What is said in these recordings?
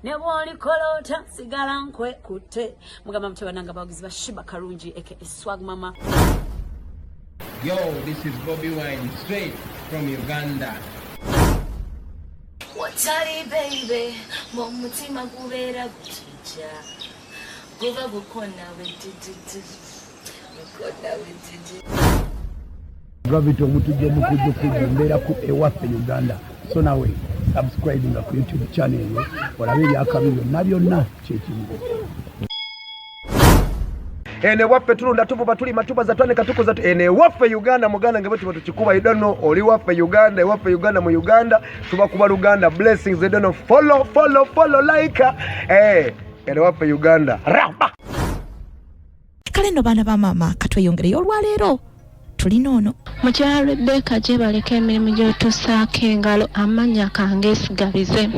Nebwoli kolota sigala nkwe kutte mugamba mutabananga bagizi bashiba karungi eke swag mama. Yo, this is Bobby Wine straight from Uganda. Watari baby, mumutima gubera gutija. Guva gukona wetiti. Gukona wetiti. Gravity omutuje mukuje kugombera ku ewaffe Uganda. So nawe subscribing ku YouTube channel yo olabe byakabiro nabyonna kyekimu. Ene waffe tulunda tuvuba tuli matuba za twane katuko za ene waffe Uganda muganda ngebetu tukikuba I don't know oli waffe Uganda waffe Uganda mu Uganda tuba kuba Uganda blessings I don't know follow like ene waffe Uganda ramba kale no bana ba mama katweyongere olwaleero tulina ono mukyala Rebecca gye baleka emirimu gy'otusaako engalo amanya kange esigalize.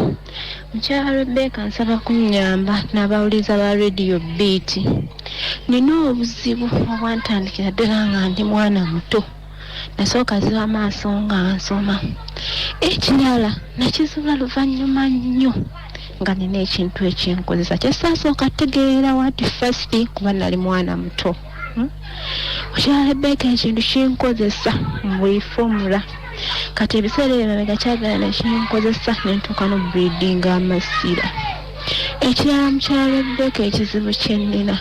Mukyala Rebecca nsaba kunnyamba n'abawuliza ba radio beat. Nina obuzibu obwantandikira ddala nga ndi mwana muto. Nasooka ziba maaso nga nsoma. Ekirala nakizibula luvannyuma nnyo nga nina ekintu ekinkozesa. Kyesasooka tegeera wati first kuba nali mwana muto. Mukyala Rebecca ekintu kinkozesa mu formula. Kati ebiseera ebyo kyagala kinkozesa nentuuka no breeding amasira. Ekirala mukyala Rebecca ekizibu kye nnina.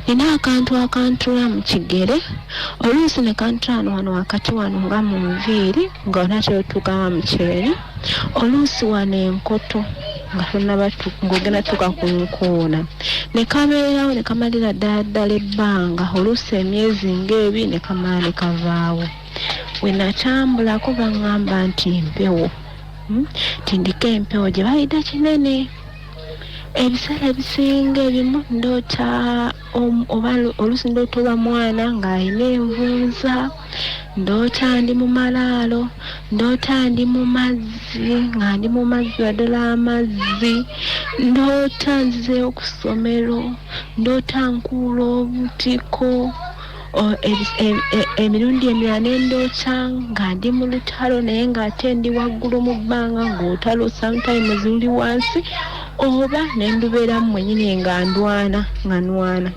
Nina akantu akantula mu kigere. Oluusi ne kantula wano wakati wano nga mu nviiri nga onatyotuuka mu kyeri. Oluusi wano enkoto nga tonnaba ng'ogenda tuuka ku nkoona. Ne kabeerawo ne kamalira ddala ebbanga oluusi emyezi ng'ebiri ne kamala ne kavaawo. We natambulako baŋŋamba nti mpewo. Tindika empewo gye bayita kinene. Ebiseera ebisinga ebimu ndoota oba oluusi ndoota oba mwana ng'alina envunza, ndoota ndi mu malaalo, ndoota ndi mu mazzi nga ndi mu mazzi wadala amazzi, ndoota nzizeeyo ku ssomero, ndoota nkuula obutiko. Emirundi emirala nendoota nga ndi mu lutalo naye ng'ate ndi waggulu mu bbanga ng'olutalo sometimes luli wansi oba nendubeeramu mwennyini nga nwana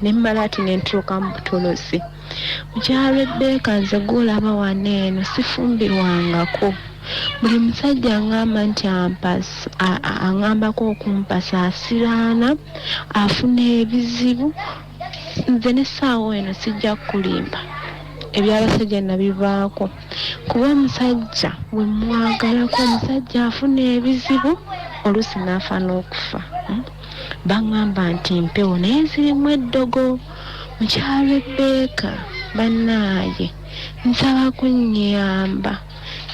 nemmala ati nentuuka mu butolosi. Mukyala Rebecca nze gw'olaba wano eno sifumbirwangako. Buli musajja aŋŋamba nti aŋŋambako okumpasa asiraana afuna ebizibu. Nze n'essaawa eno sijja kulimba ebyabasajja nabivaako kuba omusajja bwe mwagalako omusajja afuna ebizibu oluusi n'afa n'okufa. Baŋŋamba nti mpewo naye zirimu eddogo. Mukyala Rebecca bannaaye nsaba kunnyamba,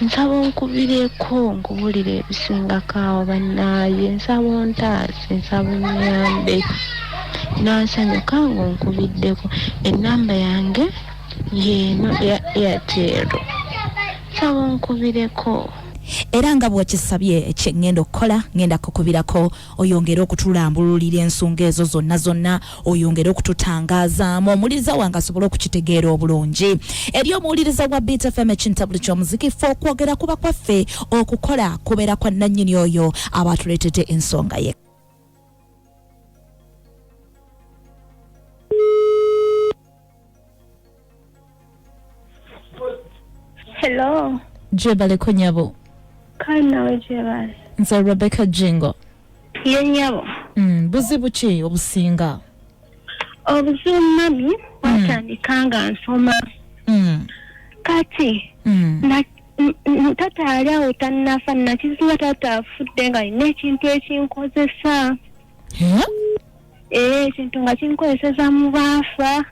nsaba onkubireko nkubulira ebisingako awo bannaaye, nsaba ontaase, nsaba onnyambe. Nansanyuka ng'onkubiddeko. Ennamba yange yeeno ya Airtel. Nsaba onkubireko. Era nga bw'okisabye ekyengenda okukola ngenda kukubirako oyongere okutulambululira ensonga ezo zonna oyongere okututangazaamu omuwuliriza wange asobole okukitegeera obulungi. Eri omuwuliriza wa Beat FM ekintabuli ky'omuziki ffe okwogera kuba kwaffe okukola kubeera kwa nannyini oyo abatuleetedde ensonga ye. Hello. Jebale kunyabo. Kana wejebale. Nze Rebecca Jingo. Yenyabo. Buzibu ki obusinga? Obuzibu mami watandika nga nsoma. Kati tata ali awo tannafa nakizuula tata afudde nga alina ekintu ekinkozesa. Ekintu nga kinkozeseza mu baafa,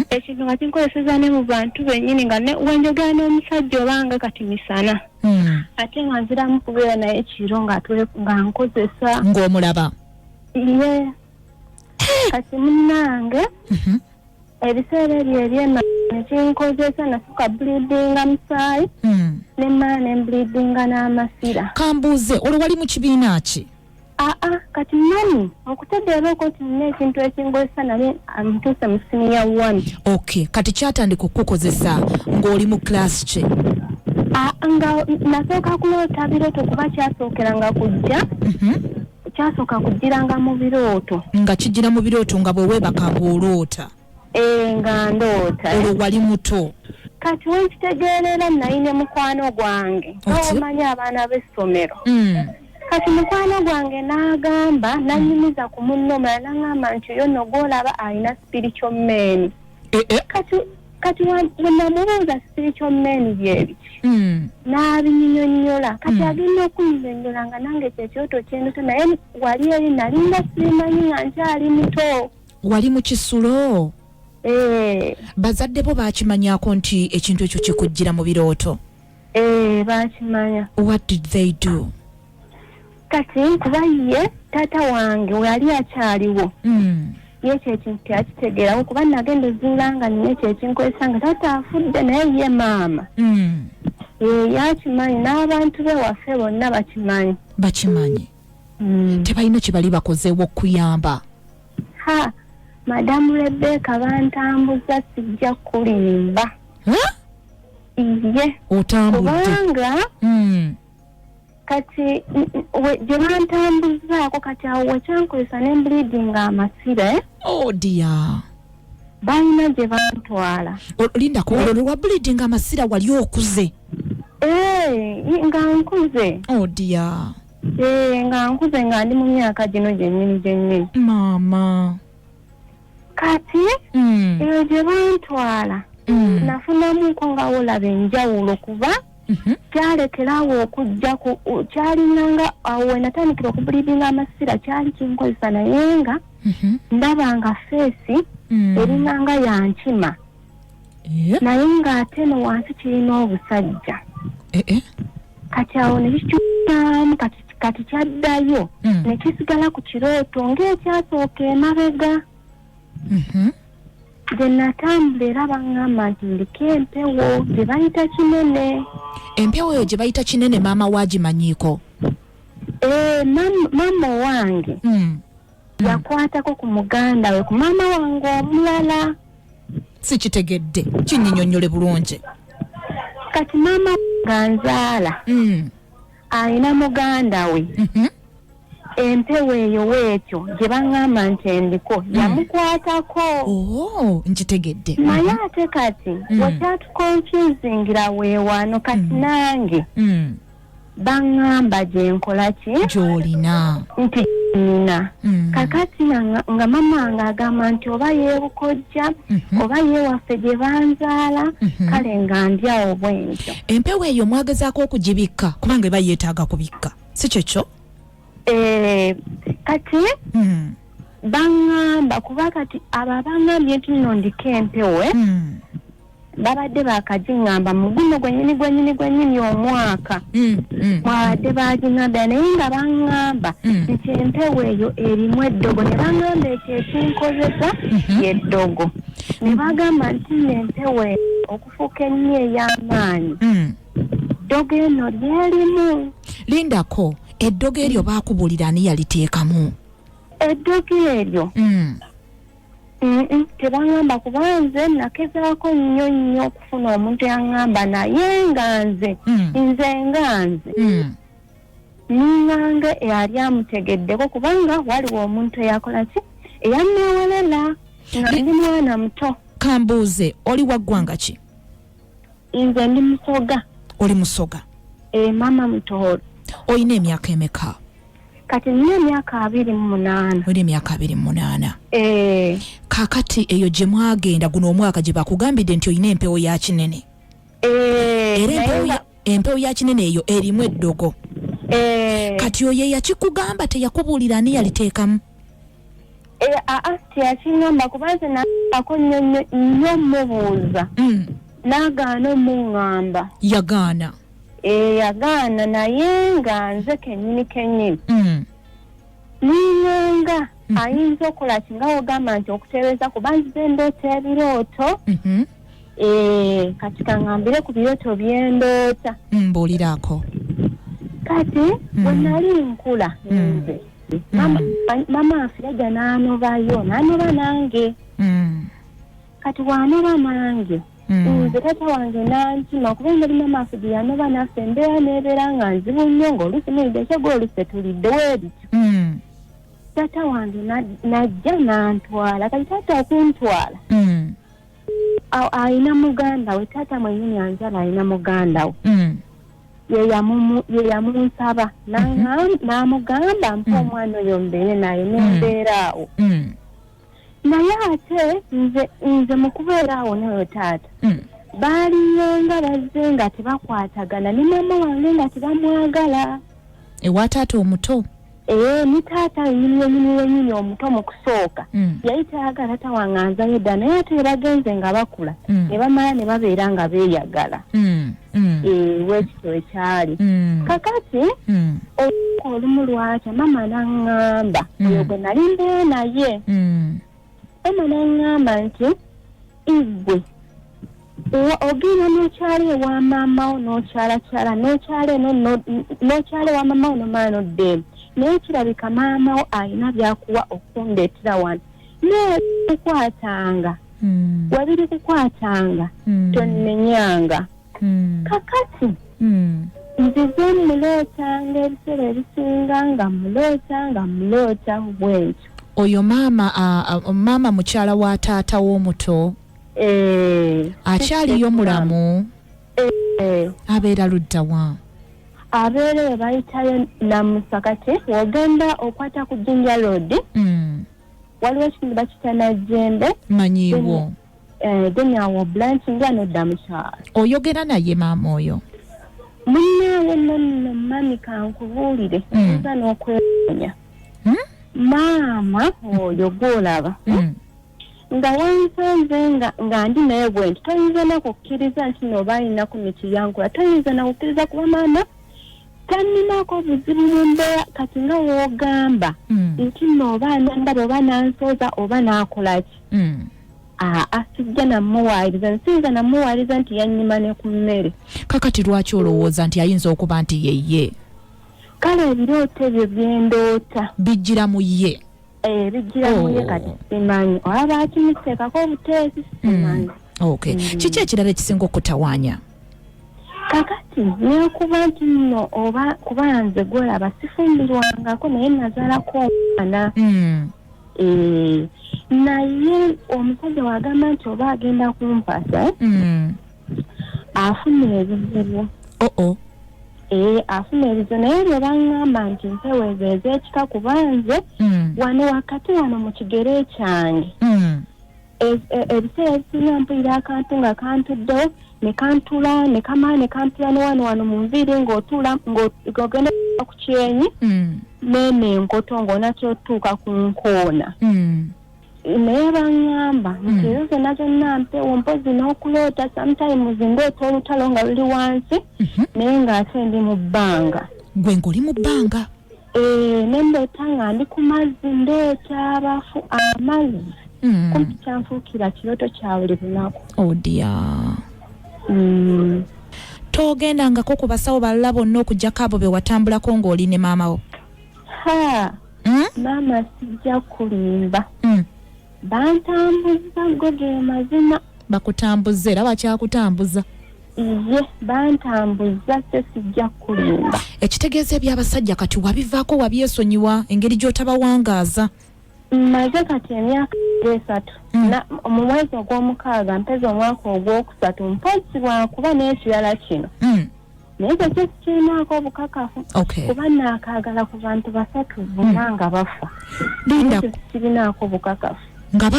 ekintu nga kinkozeseza ne mu bantu bennyini nga wenjogera n'omusajja obanga kati misana. Ate nga nziramu kubeera naye ekiro nga nkozesa. Ng'omulaba? Ye. Kati munnange ebiseera ebyo ebyema nekinkozesa nafuka bleedinga musaayi nemmala nembleedinga n'amasira. Kambuuze olwo wali mu kibiina ki? Kati mami okutegeera nti nina ekintu ekinkozesa naye amutuuse mu siniya 1. Okay, kati kyatandika okukozesa ng'oli mu class ki? Nga nasooka kuloota birooto kuba kyasookeranga kujja. Kyasooka kujjiranga mu birooto. Nga kijjira mu birooto nga bwe weebakanga oloota. Nga ndoota. Olwo wali muto. Kati wenkitegeerera nayine mukwano gwange. Omanyi abaana b'essomero. Kati mukwano gwange n'agamba nanyumiza ku munno omulala n'aŋŋamba nti oyo nno gw'olaba alina spiritual man. Kati wenamubuuza spiritual man byebiki. N'abinnyonnyola. Kati agenda okunnyonnyola nga nange kyekyoto kyendoto naye wali eri nalinda simanyi nga nkyali muto. Wali mu kisulo? Bazadde bo baakimanyako nti ekintu ekyo kikujjira mu birooto? Baakimanya. What did they do? Kati kuba ye taata wange wali akyaliwo. Ye kyekintu kyakitegeerawo kuba nagenda ozuula nga nina ekyekinkozesa nga taata afudde naye ye maama. Yakimanyi n'abantu be waffe bonna bakimanyi. Bakimanyi? Tebalina kye bali bakozeewo okuyamba? Madamu Rebecca bantambuza sijja kulimba. Iye. Otambudde? Kubanga kati gye bantambuzaako kati awo wekyankozesa ne bleeding amasire. Oh dear. Balina gye bantwala. Lindako olwo lwa bleeding amasira wali okuze? Nga nkuze. Oh dear. Nga nkuze nga ndi mu myaka gino gyennyini. Maama. Kati eyo gye bantwala nafunamuko nga olaba enjawulo kuba kyalekerawo okujja kyalinanga awo wenatandikira okubuliidinga amasira kyali kinkozesa naye nga ndaba nga feesi erinanga yankima naye ng'ate no wansi kirina obusajja. Kati awo ne kikyukamu kati kyaddayo ne kisigala ku kirooto ng'ekyasooka emabega. Gye natambula era baŋŋamba nti ndiko empewo gye bayita kinene. Empewo eyo gye bayita kinene maama waagimanyiiko? Maama wange yakwatako ku muganda we ku maama wange omulala. Sikitegedde, kinnyinnyonnyole bulungi. Kati maama nga nzaala alina muganda we. Empewo eyo weekyo gye baŋŋamba nti endiko yamukwatako. Nkitegedde. Naye ate kati wekyatukonfuzingira weewano kati nange baŋŋamba gye nkola ki? Gy'olina. Nti nina. Kakati nga mama nga agamba nti oba yeebukojja oba yeewaffe gye banzaala kale nga ndyawo bwentyo. Empewo eyo mwagezaako okugibikka kubanga eba yeetaaga kubikka, si kyekyo? Kati baŋŋamba kuba kati abo abaŋŋambye nti nno ndiko empewo babadde bakagiŋŋamba mu guno gwennyini omwaka babadde bagiŋŋambira naye nga baŋŋamba nti empewo eyo erimu eddogo ne baŋŋamba ekyo ekinkozesa y'eddogo ne bagamba nti n'empewo okufuuka ennyo ey'amaanyi ddogo eno lyerimu. Lindako, eddogo eryo baakubuulira ani yaliteekamu? Eddogo eryo tebaŋŋamba kuba nze nakezaako nnyo okufuna omuntu yaŋŋamba naye nga nze niŋŋanga eyali amutegeddeko kubanga waliwo omuntu eyakola ki eyanneewolela nga ndi mwana muto. Kambuuze, oli wa ggwanga ki? Nze ndi Musoga. Oli Musoga? Mama Mutooro. Oyina emyaka emeka? Kati nina emyaka 28. Oli emyaka 28? Kaakati eyo gye mwagenda guno omwaka gye bakugambidde nti oyina empewo ya kinene? Era empewo ya kinene eyo erimu eddogo? Kati oyo yakikugamba teyakubuulira ani yaliteekamu? Teyakiŋŋamba kuba nze naako nnyo mubuuza n'agaana omuŋŋamba. Yagaana? Yagaana naye nga nze kennyini niŋŋanga ayinza okukola ki nga wogamba nti okutereeza kuba nzize ndoota ebirooto kati kaŋŋambire ku birooto byendoota. Mbuuliraako. Kati bwe nali nkula nze mama afiraja n'anobayo n'anoba nange. Kati wanoba nange nze taata wange nankima kuba engeri mamaafe gye yanoba naffe embeera neebeera nga nzibu nnyo ng'oluusi nidde kyegwoluse tulidde weebityo taata wange najja n'antwala kati taata okuntwala ayina muganda we taata mwenyini anjala ayina muganda we ye yamunsaba n'amugamba mpa omwana oyo mbeere naye nembeera awo naye ate nze mu kubeera awo nayo taata baaliyo nga bazze nga tebakwatagana ne mama wange nga tebamwagala ewa taata omuto ni taata yenyini omuto mu kusooka yali tayagala taata wange anzayo dda naye ate bagenze nga bakula ne bamala ne babeera nga beeyagala weekito ekyali kakati olumu lwakya mama n'aŋŋamba oyo gwe nali mbeera naye mama n'aŋŋamba nti igwe ogenda n'okyala ewa maamawo n'okyalakyala n'okyala eno n'okyala ewa maamawo nomala n'oddeemu naye kirabika maamawo alina byakuwa okundeetera wano neekukwatanga wabiri kukwatanga tonnenyanga kakati nzize mulootanga ebiseera ebisinga nga muloota bwekyo oyo maama mukyala wa taata w'omuto akyaliyo mulamu abeera ludda wa abeera we bayitayo namusakati wogenda okwata ku Jinja Road waliwo ekitundu bakita Najjembe manyiwo then awo branch nga nodda mukyalo oyogera naye maama oyo munaawe nonno mami kankubuulire nza n'okwewonya maama oyo gwolaba nga wansanze nga ndi naye bwe nti toyinza nakukkiriza nti nooba alina ku miti yankula toyinza nakukkiriza kuba maama tanninako obuzibu mu mbeera kati nga woogamba nti nooba anandaba oba nansooza oba naakolaki sijja namuwaayiriza nsinza namuwaayiriza nti yannyima ne ku mmere kakati lwaki olowooza nti ayinza okuba nti yeye kale ebirooto ebyo byendoota bijjira mu ye bijjira mu ye kati simanyi oba baakimiteekako obuteesi simanyi okay kiki ekirala ekisinga okutawaanya kakati nekuba nti nno oba kuba nze gwolaba sifumbirwangako naye nazaalako omwana naye omusajja wagamba nti oba agenda kumpasa afuna ebizibu afuna ebizibu naye bye baŋŋamba nti mpeweezeeza ekika kuba nze wano wakati wano mu kigere kyange ebiseera ebisinga mpulira akantu nga kantuddewo ne kantula ne kamala ne kampula ne wano mu nviiri ng'otula ng'ogenda ku kyenyi nene enkoto ng'onakyotuuka ku nkoona naye baŋŋamba nti ezo zonna zonna mpewo mpozi n'okuloota sometimes ndoota olutalo nga luli wansi naye ng'ate ndi mu bbanga gwe ng'oli mu bbanga ne ndoota nga ndi ku mazzi ndoota abafu amazzi kumpi kyanfuukira kirooto kya buli lunaku odia togendangako ku basawo balala bonna okugjako abo be watambulako ng'oli ne maamawo maama sijja kulimba bantambuza go ge mazima bakutambuza era bakyakutambuza ye bantambuza sijja kulimba ekitegeeza ebyabasajja kati wabivaako wabyesonyiwa engeri gy'otabawangaaza maze kati emyaka 3 mu mwezi ogw'omukaaga mpeza omwaka ogwokusatu mpozi bwakuba n'ekirala kino naye ekyo kirinaako obukakafu kuba naakaagala ku bantu basatu bonna nga bafa kirinaako obukakafu nga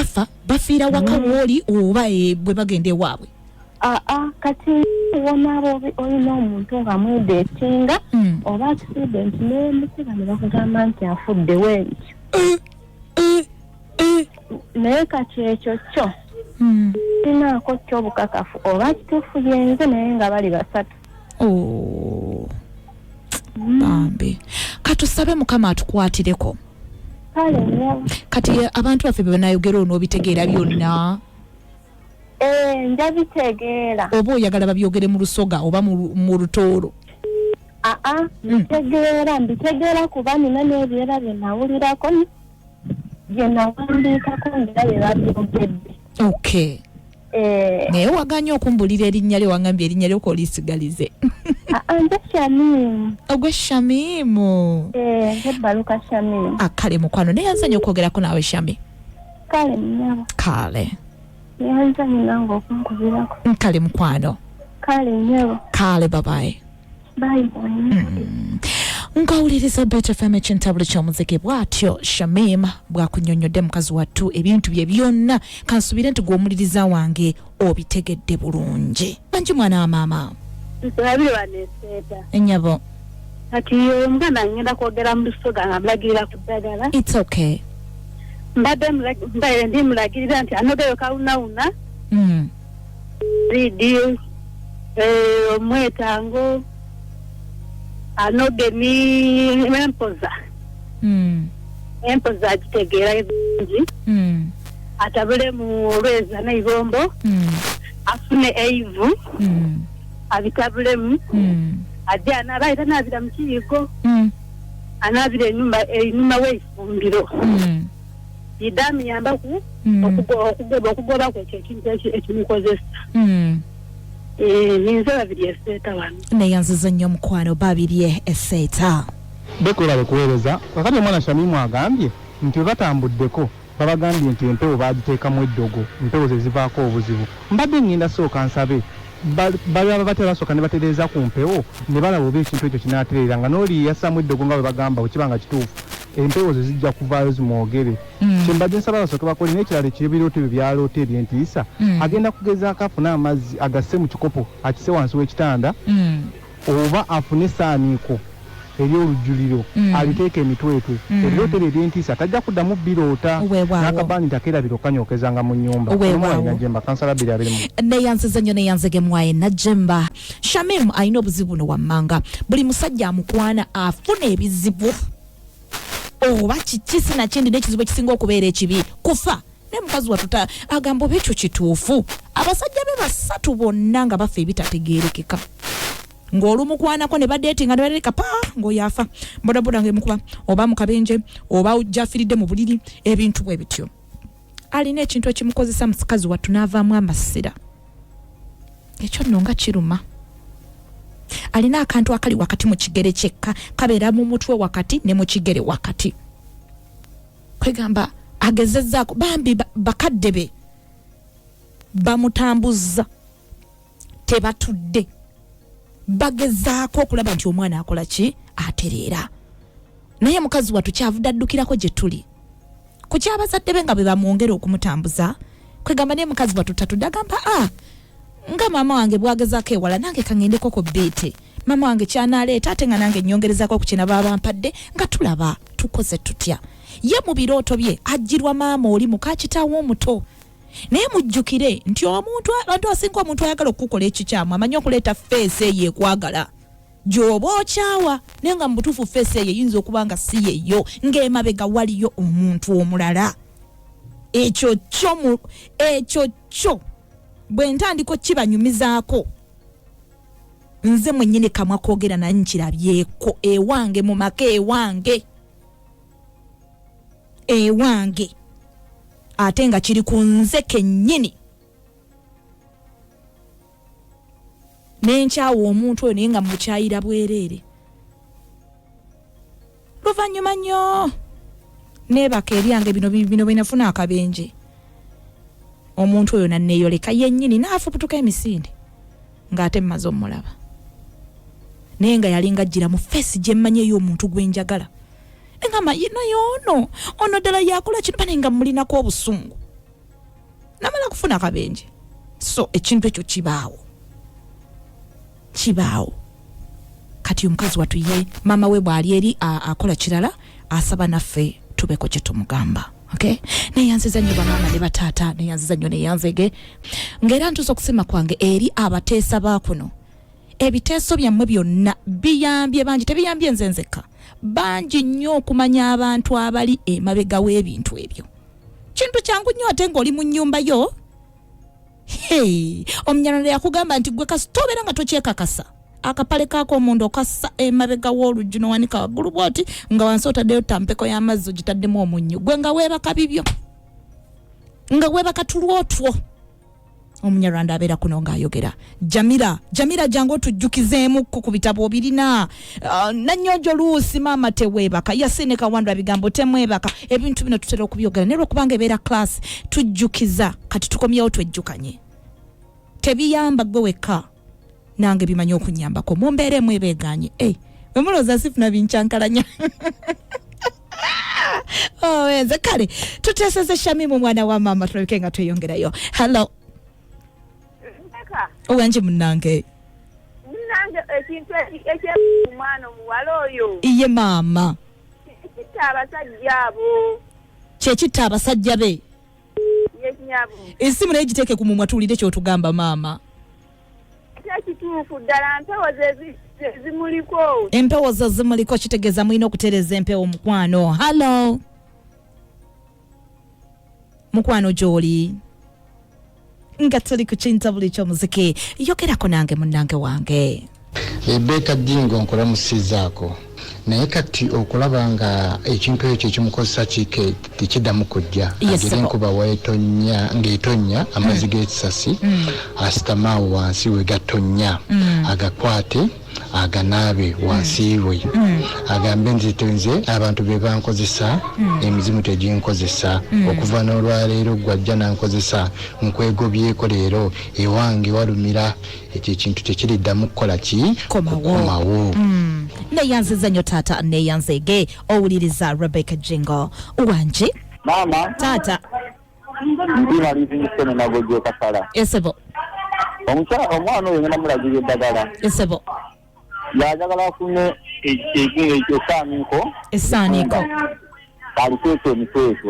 bafiira waka wooli oba bwe bagenda ewaabwe kati wonaaba olina omuntu nga mwedeetinga oba accident n'emusiba ne bakugamba nti afuddewo ekyo naye kati ekyo kyo kirinaako kyo obukakafu oba kituufu yenze naye nga bali basatu bambi katusabe mukama atukwatireko kale nyo kati abantu baffe be banayogera onoobitegeera byonna njabitegeera oba oyagala babyogere mu lusoga oba mu lutoolo mbitegeera kuba nina n'ebyera bye nawulirako bye nawandiikako ngera bye babyogedde naye waganya okumbulira erinnya lye wangambye erinnya lye ko lisigalize. Nze Shamimu. Ogwe Shamimu. Baluka Shamimu. Kale mukwano naye yanzanya okwogerako naawe Shami. Kale mnyabo. Kale. Yanzanya nange okunkubirako. Kale mukwano. Kale mnyabo. Kale babaye. Bye bye. Ngawuliriza Beta FM ekintabula ky'omuziki bw'atyo Shamim bw'akunnyonnyodde mukazi wattu ebintu bye byonna kansubire nti gw'omuliriza wange obitegedde bulungi. Banji mwana wa maama. Nsabire baneseeta. Ennyabo. Kati omuganda ngenda kwogera mu lusoga nga mulagirira ku ddagala. It's okay. Mbadde ndi mulagirira nti anogeyo kawunawuna. Ridio. Omwetango. Anoge ni empoza. Empoza agitegeera ebingi. Atabule mu lweza n'eibombo. Afune eivu. Abitabulemu. Ajja anabaita n'abira mu kiyigo. Anabira ennyuma w'eifumbiro. Idamu yambaku okugoba kwe ekintu ekimukozesa. Ninze babiri eseeta wano. Neyanziza nnyo mukwano babiri eseeta. Bekola bekuweereza kakati omwana Shamimu agambye nti we batambuddeko babagambye nti empewo bagiteekamu eddogo empewo ze zivaako obuzibu. Mbadde ngenda sooka nsabe balaba batera sooka ne batereeza ku mpewo ne balaba oba ekintu ekyo kinaatereera nga n'oli yassaamu eddogo nga bwe bagamba bwe kiba nga kituufu empewo ze zijja kuvaayo zimwogere. Kyembadde nsaba basooke bakole n'ekirala ekirobirooto bye byalooto ebyentiisa agenda kugezaako afune amazzi agasse mu kikopo akise wansi w'ekitanda oba afune saaniiko ery'olujjuliro aliteeka emitwetwe ebirooto ebyo ebyentiisa tajja kuddamu biroota n'akabaani takeerabira okkanyokezanga mu nnyumba Najemba kansala bbiri abiri mu neyanziza nnyo neyanzege mwaye Najemba. Shamim alina obuzibu buno wammanga buli musajja amukwana afuna ebizibu oba kikisi nakindi n'ekizibu ekisinga okubeera ekibi kufa ne mukazi watuta agamba oba ekyo kituufu abasajja be basatu bonna nga bafa ebitategeerekeka ng'olumukwanako ne badeetinga ne baleka pa ng'oyafa bodaboda ng'emukuba oba mu kabenje oba ujjafiridde mu buliri ebintu bwe bityo. Alina ekintu ekimukozesa mukazi wattu n'avaamu amasira ekyo nno nga kiruma. Alina akantu akali wakati mu kigere kyekka kabeera mu mutwe wakati ne mu kigere wakati. Kwegamba agezezzaako bambi bakadde be bamutambuzza tebatudde bagezaako okulaba nti omwana akola ki atereera naye mukazi wattu kyavudde addukirako gye tuli ku kyabazadde be nga bwe bamwongera okumutambuza. Kwegamba naye mukazi wattu tatudde agamba nga maama wange bwagezaako ewala nange kangendeko ko beete maama wange kyanaleeta ate nga nange nnyongerezako ku kina baba mpadde nga tulaba tukoze tutya. Ye mu birooto bye ajjirwa maama oli muka kitaawo omuto naye mujjukire nti abantu asinga omuntu ayagala okukola ekikyamu amanyi okuleeta feesi eyo ekwagala gy'oba okyawa naye nga mu butuufu feesi eyo eyinza okuba nga si yeyo ng'emabega waliyo omuntu omulala. Ekyo kyo bwe ntandiko kibanyumizaako nze mwennyini kamwa koogera naye nkirabyeko ewange mu maka ewange ate nga kiri ku nze kennyini n'enkyawa omuntu oyo naye nga mukyayira bwereere. Luvannyuma nnyo neebaka ebyange bino binafuna akabenje omuntu oyo nanneeyoleka yennyini n'afubutuka emisinde ng'ate mmaze omulaba naye nga yalinga ajjira mu feesi gye mmanyi ey'omuntu gwe njagala engamba naye ono ddala yakola kino bane nga mulinako obusungu namala kufuna akabenje. So ekintu ekyo kibaawo kati omukazi wattu ye maama we bw'ali eri akola kirala asaba naffe tubeko kye tumugamba. Okay? Neyanziza nnyo bamaama ne bataata neyanziza nnyo neyanzege ng'era ntuusa okusema kwange eri abateesa baakuno ebiteeso byammwe byonna biyambye bangi tebiyambye nze nzekka bangi nnyo okumanya abantu abali emabega w'ebintu ebyo. Kintu kyangu nnyo ate ng'oli mu nnyumba yo omunyana yakugamba nti gwe kasita obeera nga tokyekakasa akapale kaako omuntu okassa emabega w'oluggi n'owanika waggulu bw'oti nga wansi otaddeyo tampeko y'amazzi ogitaddemu omunnyo gwe nga weebaka bibyo nga weebaka tulwotwo Omunyarwanda abeera kuno ng'ayogera. Jamira jangu tujjukizeemu ku bitabo birina. Nanyonjo luusi maama teweebaka. Yasine Kawandwa bigambo temwebaka. Ebintu bino tutera okubyogera. Ne lwekubanga ebeera class tujjukiza kati tukomyewo twejjukanye. Tebiyamba gwe wekka. Nange bimanyi okunyambako. Mumbeeremu ebeeganye. Wemulooza sifuna binchankalanya. Enze kale tuteeseze Shamimu mwana wa maama tulabike nga tweyongerayo. Hello. Wange munnange. Ekintu eky'omwana omuwala oyo. Iye maama. Kitta abasajja abo. Kyekitta abasajja be. Yekinyabu. Esimu naye giteeke ku mumwa tuwulire ky'otugamba maama. Kituufu ddala mpewo zimuliko. Empewo zo zimuliko kitegeeza mulina okutereeza empewo mukwano. Hello. Mukwano gy'oli. Nga tuli ku kintabuli ky'omuziki. Yogerako nange munnange wange. Ebbeka Jingo nkulamusizaako. Naye kati okulaba nga ekintu ekyo ekimukozesa kike tekiddamu kujja. Agire enkuba weetonya ng'etonnya amazzi g'ekisasi asitamaawo wansi we gatonnya agakwate aganaabe wansi we agambe nze abantu be bankozesa emizimu teginkozesa okuva n'olwaleero gwajja nankozesa nkwegobyeko leero ewange walumira ekyo ekintu tekiriddamu kukola ki komawo. Neyanziza nnyo taata neyanzege owuliriza Rebecca Jingo. Wange Mama taata ndima livingston nagoje kasala esebo omwana oyo ngena mulagira eddagala esebo yajagala afune esaaniko aliteeka emiteeko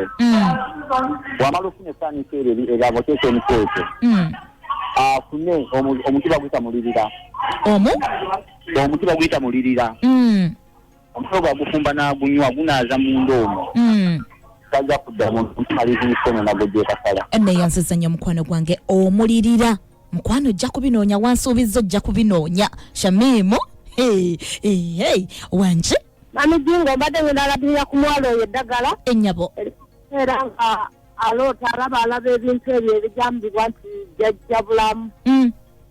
wamala ofuna esaaniko eryo eryaboteeka emiteeko afune omuti baguyita mulirira omuti baguyita mulirira omuti bagufumba n'agunywa gunaaza munda omwo tajja kuddamu malizimiseno nagoje kasala neyanziza nnyo mukwano gwange omulirira mukwano ojja kubinoonya wansuubiza ojja kubinoonya Shamimu. Hey, Wange Mami Jingo mbadde ng'alabirira ku mwalo oyo eddagala ennyabo era nga aloota alaba ebintu ebyo ebigambibwa nti jjajja bulamu.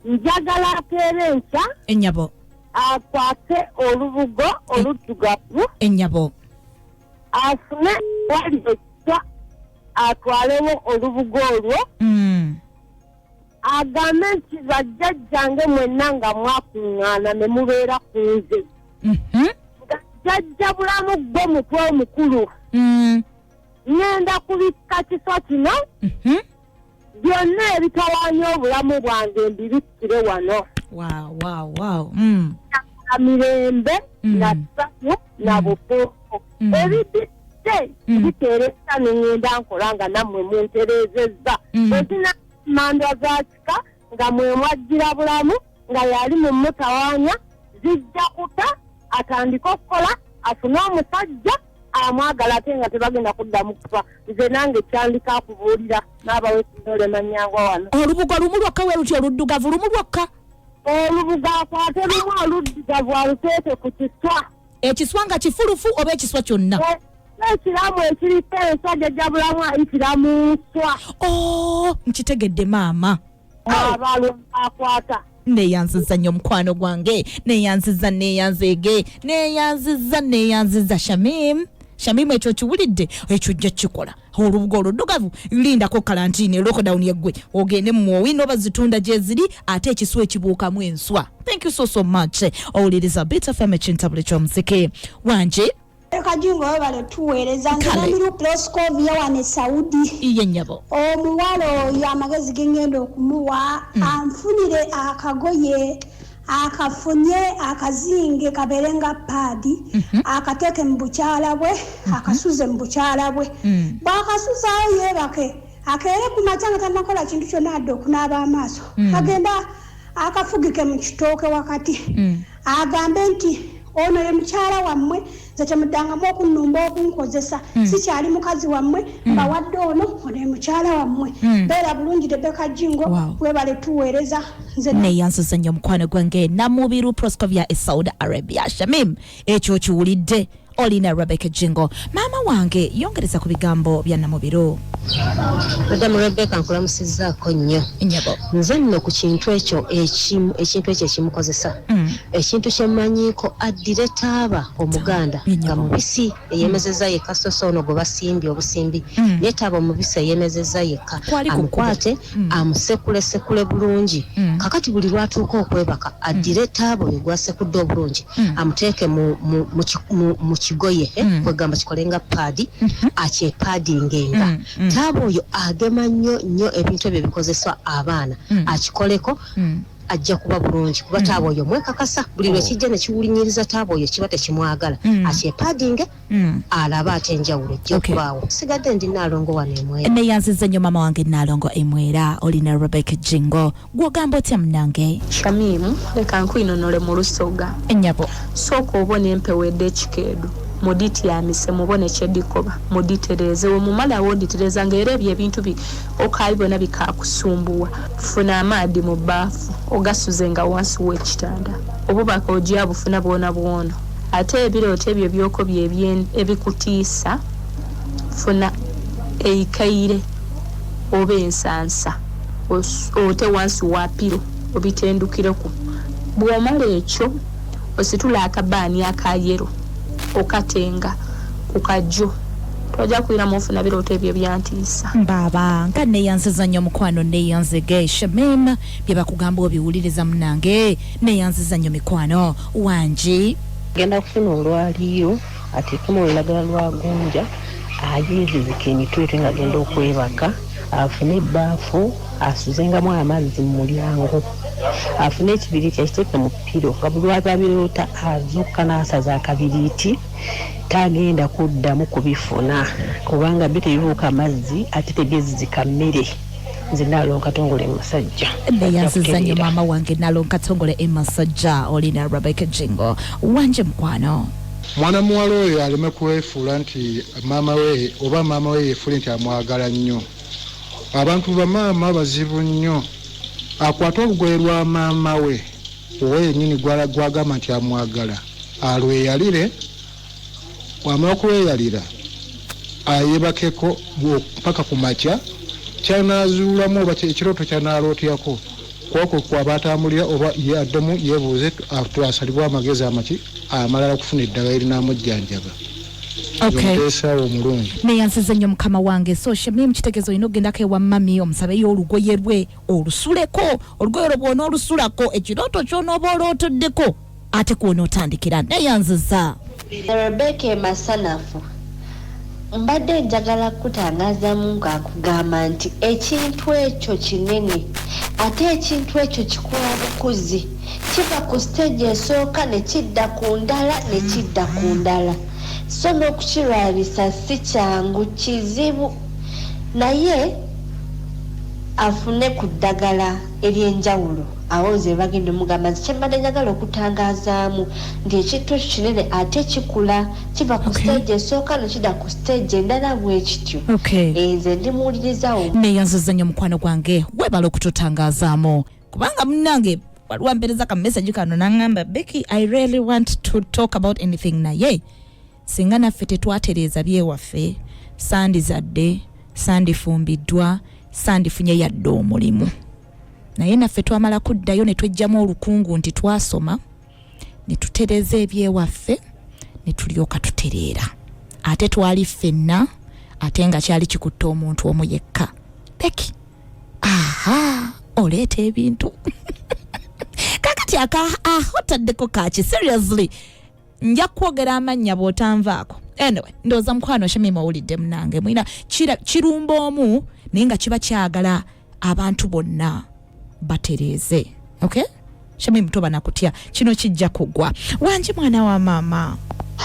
Njagala ateere enkya ennyabo akwate olubugo oluddugavu ennyabo afune wali ekisa atwalewo olubugo olwo agambe nti bajjajjange mwenna nga mwakuŋŋaana ne mubeera ku nze jjajja bulamu gwe mutwe omukulu ngenda kubikka kiso kino byonna ebitawaanya obulamu bwange mbibikkire wano mirembe na ssanyu na butuufu ebidde biteereza nengenda nkola nga nammwe muntereezezza ezina mandwa za kika nga mwe mwajjira bulamu nga yali mu mutawaanya zijja kuta atandika okukola afune omusajja amwagala ate nga tebagenda kuddamu kufa nze nange kyandika akubuulira n'abawekinole manyangwa wano olubugo lumu lwokka we luti oluddugavu lumu lwokka olubugo akwate lumu oluddugavu aluteeke ku kiswa ekiswa nga kifulufu oba ekiswa kyonna ekiramu ekiriko ensajja jja bulamu ayitira mu nswa nkitegedde maama abalwa akwata neyanziza nnyo mukwano gwange neyanziza Shamimu ekyo kiwulidde ekyo jja kikola olubugo oluddugavu lindako kalantiini lockdown yeggwe ogende mwowi noba zitunda gye ziri ate ekiswa ekibuukamu enswa. Thank you so much. Owuliriza Bit FM ekintabule ky'omuziki. Wange Kajingo wale tuweereza nzamiru Proscovia wane Saudi iye nnyabo omuwalo oyo amagezi gengendo okumuwa anfunire akagoye akafunye akazinge kaberenga padi akateeke mu bukyala bwe akasuze mu bukyala bwe bwakasuzayo yebake akeere ku macanga tanakola kintu kyonna adde okunaaba amaaso agenda akafugike mu kitooke wakati agambe nti ono ye mukyala wammwe nze temuddangamu okunnumba okunkozesa sikyali mukazi wammwe mbawadde ono ye mukyala wammwe beera bulungi Rebecca Jingo webale tuweereza nze neyanziza nnyo mukwano gwange namubiru Proscovia e Saudi Arabia. Shamim ekyo kiwulidde olina Rebecca Jingo. Mama wange yongereza ku bigambo bya Namubiro. Madam Rebecca nkulamusizzaako nnyo. Nyabo. Nze nno ku kintu ekyo ekimukozesa. Ekintu kyemmanyiiko addire Taaba Omuganda nga mubisi eyemezezza yekka so ono gwe basimbye obusimbi. Naye Taaba omubisi eyemezezza yekka amukwate amusekule bulungi. Kakati buli lwatuuka okwebaka addire Taaba oyo gwasekudde obulungi amuteeke mu kigoye kwegamba kikolenga paadi akyepaadingenga. Taaba oyo agema nnyo ebintu ebyo bikozeswa abaana akikoleko ajja kuba bulungi kuba Taaba oyo mwekakasa buli lwe kijja ne kiwulinyiriza Taaba oyo kiba tekimwagala akyepaadinge alaba ate enjawulo ejja kubaawo. Sigadde ndi Naalongo wano Emwera. Neyanziza nnyo mama wange Naalongo Emwera olina Rebecca Jingo. Gwogamba otya munange? Shamimu leka nkwinonole mu lusoga. Ennyabo. Sooka obona empewedde ekikeedu. Moditi yamise mubone kyedikoba moditereze omumala woditereza ngere ebintu okayibona bikakusumbuwa funa amadi mu bafu ogasuzenga wansi w'ekitanda obubaka ojja bufuna bwona ate ebirote ebyo byoko ebikutiisa funa eikaire oba ensansa ote wansi wa piro obitendukireko bw'omala ekyo ositula akabaani akayero okatenga ukajjo toja kuira mufuna birote ebyo byantiisa baba nga neyanziza nnyo mukwano neyanzige Shamim bye bakugamba obiwuliriza munange neyanziza nnyo mikwano Wange genda kufuna olwaliyo ateekemu olulagala lwa gonja ayezezeka emitwetwe nga genda okwebaka afune ebbaafu asuzengamu amazzi mu mulyango afune ekibiriiti akiteeke mu ppiro nga buli lwabirota azukka n'asaza akabiriiti tagenda kuddamu kubifuna kubanga bitebuuka amazzi ate tegezizika mmere. Nze Naalongo Katongole Masajja. Neyanziza nnyo mama wange Naalongo Katongole Masajja olina Rebecca Jingo. Wange mukwano mwana muwala oyo aleme kwefuula nti maama we oba maama we yefuule nti amwagala nnyo. Abantu bamaama bazibu nnyo. Akwata obugoye lwa maama we owe yennyini gwagamba nti amwagala alweyalire wamala okweyalira ayebakeko paka ku makya kyanazuulamu oba ekirooto kyanaalootyako kwokwo kwaba atambulira oba ye addemu yeebuuze twasalibwa amagezi amaki amalala kufuna eddagala erinamujjanjaba. Neyanziza nnyo mukama wange so Shamim kitegezo ino gendako ewa mami omusabe olugoye lwe olusuleko olugoye olwo bw'ona olusulako ekirooto ky'onooba olootoddeko ate kwona otandikira. Neyanziza Rebecca masanafu mbadde njagala kutangaazamu ng'akugamba nti ekintu ekyo kinene ate ekintu ekyo kikola bukuzi kiva ku stage esooka ne kidda ku ndala ne kidda ku ndala so n'okukirwanyisa si kyangu kizibu naye afune ku ddagala ery'enjawulo awo ze bagenda mugamba nti kyembadde njagala okutangazaamu nti ekintu ekyo kinene ate kikula kiva ku stage esooka ne kidda ku stage endala bwekityo. Nze ndimuwulirizaawo. Neyanziza nnyo mukwano gwange webala okututangazaamu kubanga munnange waliwo mpereza ka message kano n'angamba Becky I really want to talk about anything naye singa naffe tetwatereeza byewaffe sandizadde sandifumbiddwa sandifunye yadde omulimu naye naffe twamala kuddayo ne twejjamu olukungu nti twasoma ne tutereeza ebyewaffe ne tulyoka tutereera ate twali ffenna ate nga kyali kikutte omuntu omu yekka. Becky oleeta ebintu kakati otaddeko kaki seriously nja kwogera amannya bw'otanvaako. Anyway ndowooza mukwano Shamim owulidde munange mwina kirumba omu naye nga kiba kyagala abantu bonna batereeze. Shamim toba nakutya kino kijja kugwa. Wange mwana wa maama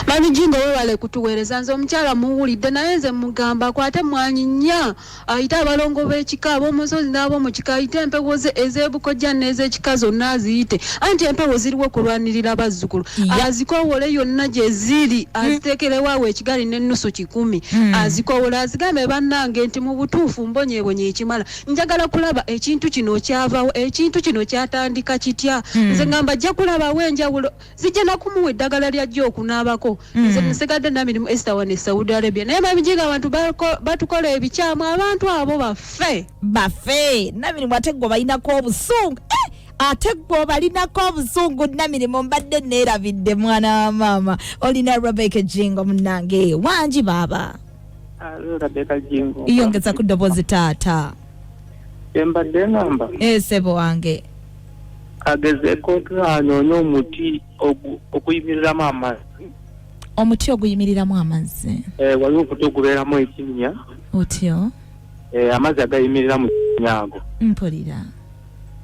Mami Jingo wewale kutuweereza nze omukyala muwulidde naye nze mugamba kwate mwanyi nnya ayita abalongo b'ekika ab'omusozi n'ab'omukika ayite empewo ze ez'ebukojja n'ez'ekika zonna aziyite anti empewo ziriwo kulwanirira abazzukulu azikoowole yonna gye ziri aziteekerewaawo ekigali n'ennusu 10 azikoowole azigambe bannange nti mu butuufu mbonyeebonye ekimala njagala kulaba ekintu kino kyavaawo ekintu kino kyatandika kitya nze ngamba ajja kulabawo enjawulo zijja nakumuwa eddagala lyajja okunaabako baliko nze nsigadde namirimu Esther wane Saudi Arabia naye babijinga abantu batukola ebikyamu abantu abo bafe namirimu ate gwe balinako obusungu ate gwe balinako obusungu namirimu mbadde neerabidde mwana wa maama olina Rebecca Jingo munange wangi baba Rebecca Jingo yongeza ku ddoboozi taata embadde namba sebo wange kagezeeko anoonya omuti okuyimiriramu amazzi omuti oguyimiriramu amazzi waliwo okuti ogubeeramu ekinnya otyo amazzi agayimirira mu kinnya ago mpulira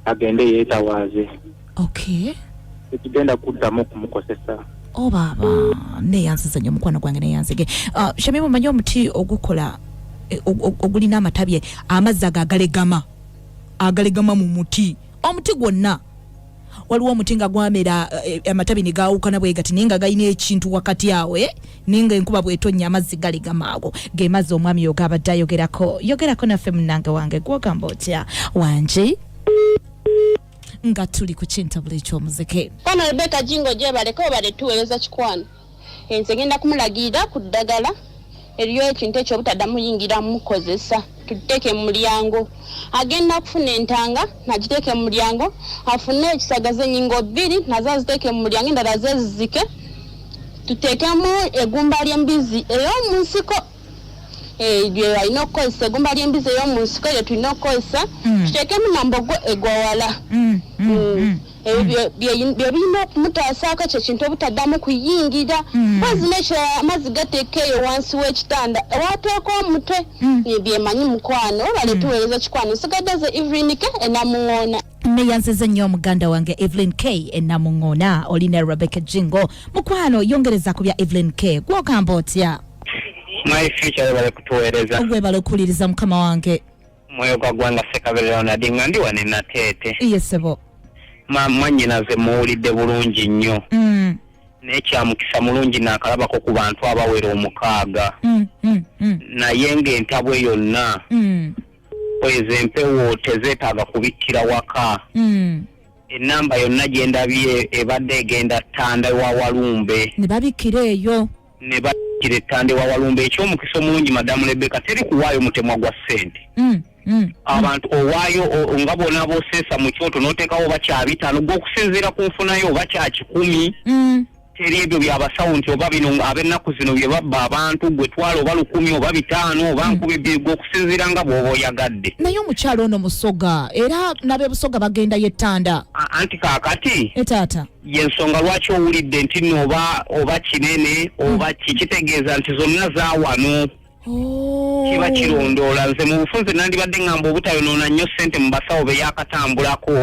agende yeetawaaze okay tekigenda kuddamu okumukozesa baba neyanziza nnyo mukwano gwange neyanzige Shamimu manyi omuti ogukola ogulina amatabi amazzi agalegama mu muti omuti gwonna waliwo omuti nga gwamera amatabi ne gaawukana bwe gati naye nga galina ekintu wakati awe ninga enkuba bw'etonnya amazzi galegama ago ge mazzi omwami yogabadde ayogerako naffe munange wange gwogamba otya Wange nga tuli ku kintabula eky'omuzike kono Rebecca Jingo gyebaleko bale tuweereza kikwano enze genda kumulagirira ku ddagala eriyo ekintu ekyo obutaddamu yingira mukozesa tuteeke mu mulyango agenda okufuna entanga nagiteeke mu mulyango afune ekisagaze ennyingo 2 nazo aziteeke mu mulyango endala zezizike tuteekemu egumba ly'embizi ey'omunsiko bye alina okukozesa egumba ly'embizi ey'omunsiko eyo tulina okukozesa tuteekemu nambogo egwawala byebirina okumutaasaako ekyo kintu obutaddamu kuyingira mpozi nekirala amazzi gateeka eyo wansi w'ekitanda ewateeka omutwe byemanyi mukwano bale tuweereza kikwano nsigadde ze Evelyn K enamuŋoona neyanziza nnyo omuganda wange Evelyn K enamuŋoona olina Rebecca Jingo mukwano yongereza ku bya Evelyn K gwogamba otya my future bale kutuweereza ogwebale okuwuliriza mukama wange mwoyo gwa gwanga sekaberera nadinga ndi wane nateete yesebo mwanyinaze muwulidde bulungi nnyo n'ekyamukisa mulungi naakalabako ku bantu abawera 6 naye ng'entabwe yonna ezo empewo tezeetaaga kubikkira waka ennamba yonna gye ndabye ebadde egenda ttanda wa Walumbe ne babikkira eyo ne babikkira ettanda wa Walumbe ekyomukisa omulungi madamu Rebecca teri kuwaayo mutemwa gwa ssente abantu owaayo nga bona boseesa mu kyoto n'oteekawo oba kya 5 gw'okusinziira ku nfunayo oba kya 10 teri ebyo byabasawo nti oba bino ab'ennaku zino bye babba abantu gwe twala oba 10 oba 5 oba 2 gw'okusinziira nga bw'oba oyagadde naye omukyalo ono musoga era n'ab'ebusoga bagenda yettanda anti kaakati etaata yensonga lwaki owulidde nti nno oba kinene oba kitegeeza nti zonna zaawano kiba kirondoola nze mu bufunze nandibadde ngamba obutayonoona nnyo ssente mu basawo be yakatambulako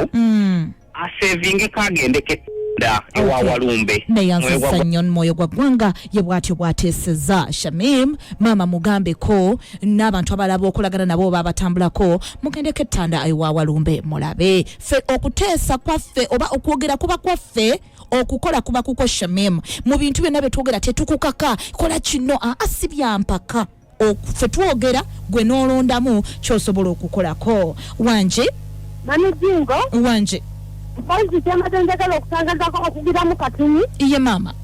asevingeko agendeko ettanda ewa Walumbe neyanziza nnyo mwoyo gwa ggwanga ye bw'atyo bw'ateeseza Shamim maama mugambeko n'abantu abalaba okulagana nabo oba abatambulako mugendeko ettanda ewa Walumbe mulabe ffe okuteesa kwaffe oba okwogera kuba kwaffe okukola kuba kuko Shamim mu bintu byonna bye twogera tetukukaka kola kino si byampaka ffe twogera gwe n'olondamu ky'osobola okukolako Wange Mami Jingo Wange mpozi kyamaze njagala okutangazako okugiramu katuni iye maama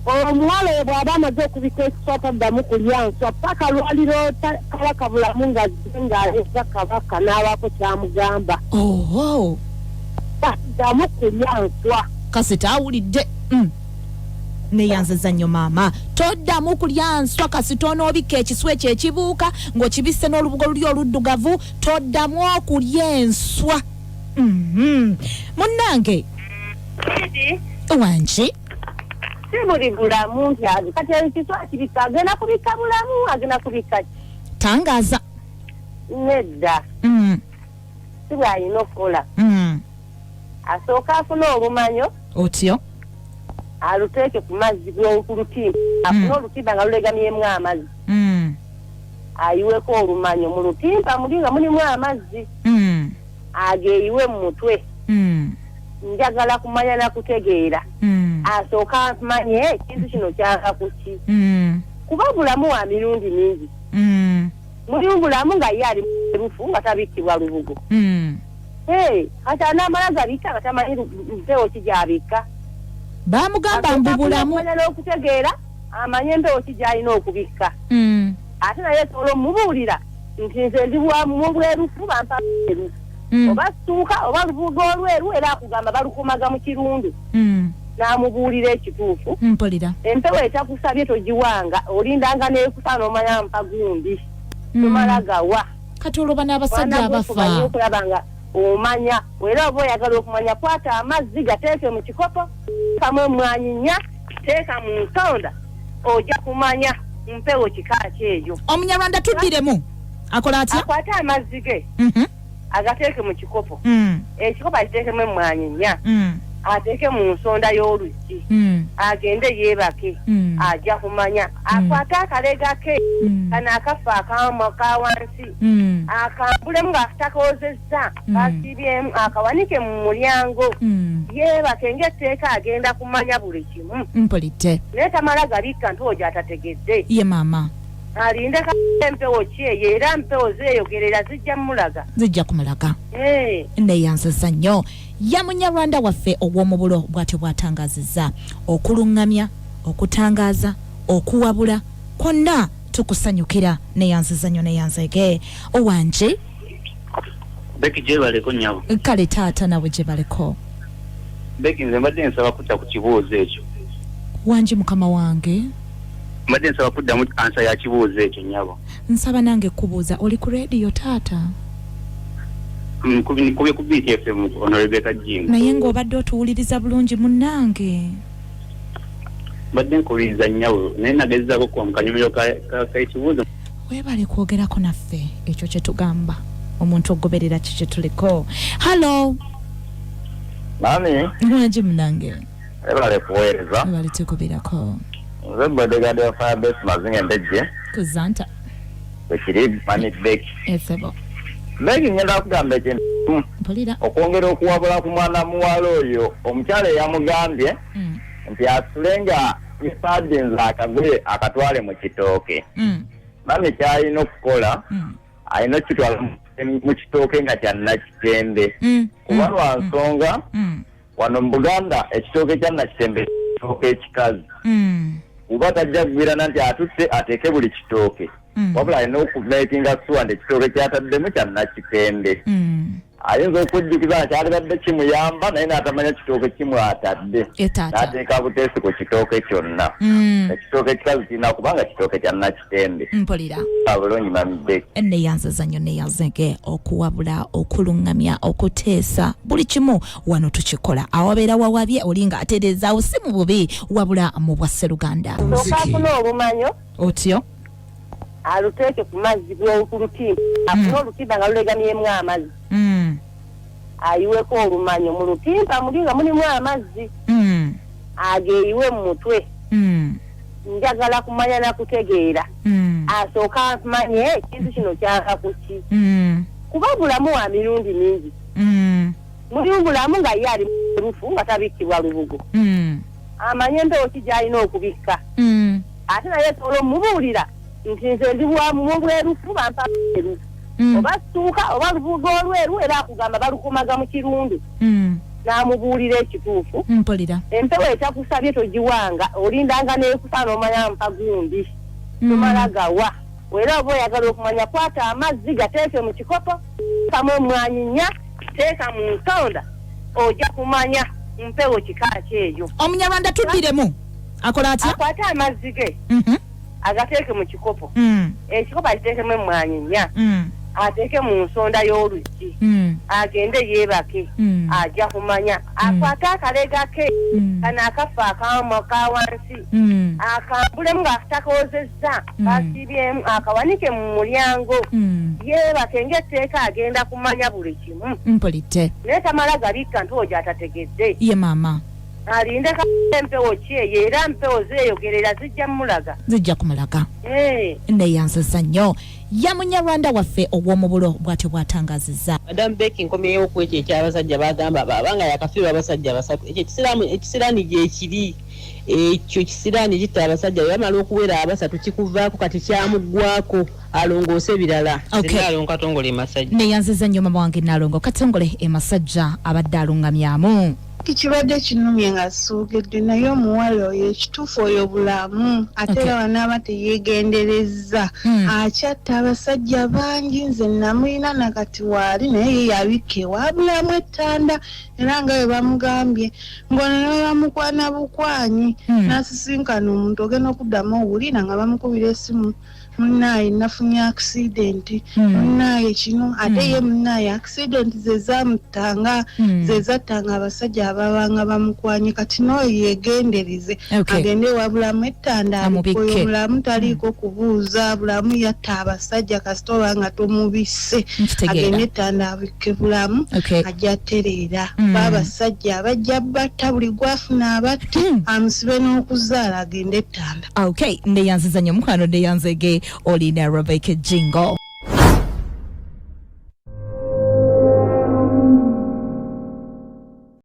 omuwala oyo bw'aba amaze okubika ekiswa taddamu kulya nswa paka lwaliro kabaka bulamu ng'aleza kabaka n'abaako kyamugamba taddamu kulya nswa kasita awulidde neyanziza nnyo maama toddamu kulya nswa kasita onoobika ekiswa ekyo ekibuuka ng'okibisse n'olubugo luli oluddugavu toddamu okulya enswa munnange Wange si buli bulamu nti kati ekiswa kibika agenda kubika bulamu agenda kubika tangaza nedda si bw'alina okukola asooka afuna olumanyo otyo aluteeke ku mazzi ku lutimba afune olutimba nga lulegamyemu amazzi ayiweko olumanyo mu lutimba muli nga mulimu amazzi ageeyiwe mu mutwe njagala kumanya nakutegeera asooka amanye ekintu kino kyava kuki kuba bulamu wa mirundi mingi mulimu bulamu nga ye ali murufu nga tabikkibwa lubugo kati anaamala gabika nga tamanyi mpewo ki gyabika bamugamba mbu bulamu n'okutegeera amanye empewo kijayina okubikka ate naye sobola omubuulira nti nze ndi mu bwerufu bampa bwerufu oba situuka oba lubuga olweru era akugamba balukomaga mu kirundu n'amubuulira ekituufu empewo etakusabye togiwanga olindanga neekusa n'omanya mpa gundi tomala gawa kati olwo bano abasajja abafa okulaba nga omanya era oba oyagala okumanya kwata amazzi gateeke mu kikopo kamwe emwanyi nnya teeka mu nsonda ojja kumanya mpewo kika kyeyo. Omunyarwanda tuddiremu akola atya? Akwate amazzi ge agateeke mu kikopo ekikopo akiteekemu emmwanyi nnya ateeke mu nsonda y'oluggi agende yeebake ajja kumanya akwate akalega ke kana akafa ka wansi akambulemu ng'akatakoozezza kasibyemu akawanike mu mulyango yeebake ng'etteeka agenda kumanya buli kimu mpulidde naye tamala gabikka nti ojo atategedde ye maama alinde empewo kyeyo era mpewo zeeyogerera zijja kumulaga neyanziza nnyo ya munyarwanda waffe ow'omubulo bw'atyo bw'atangazizza okuluŋŋamya okutangaaza okuwabula kwonna tukusanyukira neyanziza nnyo neyanzege Wange Beki gye baleko nnyabo kale taata nawe gye baleko Beki nze mbadde nsaba kutta ku kibuuzo ekyo Wange mukama wange mbadde nsaba kuddamu ansa ya kibuuzo ekyo nnyabo nsaba nange kubuuza oli ku radio taata kubye ku BTFM ono Rebecca Jinga naye ng'obadde otuwuliriza bulungi munnange mbadde nkuwuliriza nnyabo naye nagezaako kuwa mu kanyomero k'ekibuuzo weebale kwogerako naffe ekyo kye tugamba omuntu ogoberera kye tuliko hallo mami Wange munnange ebale kuweereza ebale tukuberako nze bodyguard wa Firebase Mazinga Ndejje kuzanta ekiri mani Beki efebo Beki ngenda kugamba ekintu okwongera okuwabula ku mwana muwala oyo omukyala eyamugambye nti asulenga isadinza akagoye akatwale mu kitooke mami kyalina okukola alina okitwala mu kitooke nga kyannakitembe kuba lwa nsonga wano mu Buganda ekitooke kyannakitembe kitooke ekikazi kuba tajja kugwirana nti atutte ateeke buli kitooke wabula alina okumekinga sure nti ekitooke kyataddemu kyannakitembe ayinza okujjukiza kyalibadde kimuyamba naye n'atamanya kitooke kimwatadde n'ateeka buteesi ku kitooke kyonna ekitooke kikazi kirina kubanga kitooke kyannakitembe mpulira bulungi mamidde neyanziza nnyo neyanzege okuwabula okuluŋŋamya okuteesa buli kimu wano tukikola awabeera wawabye olinga atereezaawo si mu bubi wabula mu bwa Sseruganda okafuna olumanyo otyo aluteeke ku mazzi g'olutimba afuna olutimba nga lulegamyemu amazzi ayiweko olumanyo mu lutimba muli nga mulimu amazzi ageeyiwe mu mutwe njagala kumanya nakutegeera asooka amanye ekintu kino kyaka kuki kuba bulamu wa mirundi mingi mulimu bulamu nga ye ali rufu nga tabikkibwa lubugo amanye empewo kijayina okubikka ate naye sobola omubuulira nti nze ndi mu bwerufu bampa bwerufu oba situuka oba lubuga olweru era akugamba balukomaga mu kirundu n'amubuulira ekituufu empewo etakusabye togiwanga olindanga neekusa n'omanya mpa gundi tomala gawa era oba oyagala okumanya kwata amazzi gateeke mu kikopo kamwe emwanyi nnya teeka mu nsonda ojja kumanya mpewo kika kyeyo. Omunyarwanda tuddiremu akola atya? Akwate amazzi ge agateeke mu kikopo ekikopo akiteekemu emmwanyi nnya ateeke mu nsonda y'oluggi agende yeebake ajja kumanya akwate akalega ke kana akafa ka wansi akambulemu ng'akatakoozezza kasibyemu akawanike mu mulyango yeebake ng'etteeka agenda kumanya buli kimu mpulidde naye tamala gabikka nti ojo atategedde ye maama alinde empewo kyeyo era mpewo zeeyogerera zijja kumulaga neyanziza nnyo ya munyarwanda waffe ow'omubulo bw'atyo bw'atangazizza Madam Becky nkomyewo ku ekyo ekyabasajja bagamba babanga yakafiirwa abasajja basatu ekyo ekisiraani gyekiri ekyo kisiraani kitta abasajja bamala okuwera abasatu kikuvaako kati kyamuggwako alongoose ebirala Nalongo Katongole e Masajja neyanziza nnyo mama wange Nalongo Katongole e Masajja abadde alungamyamu kibadde kinumye nga soogedde naye omuwala oyo ekituufu oyo bulamu ate era wanaaba teyeegenderezza akyatta abasajja bangi nze namulina nakati waali naye ye yabikka ewabulamu ettanda era nga bwe bamugambye ng'ono ne bamukwana bukwanyi n'asisinkana omuntu ogenda okuddamu owulira nga bamukubira esimu munnaye nafunye accident munnaye kino ate ye munnaye accident zezaamutanga zezattanga abasajja ababanga bamukwanye kati n'oyo yeegendereze agende wabulamu ettanda abikoyo bulamu taliiko kubuuza bulamu yatta abasajja kasita oba nga tomubisse agende ettanda abikke bulamu ajja tereera baabasajja abajja batta buli gwafuna abatte amusibe n'okuzaala agende ettanda ndeyanziza nnyo mukwano ndeyanzege olina Rebecca Jingo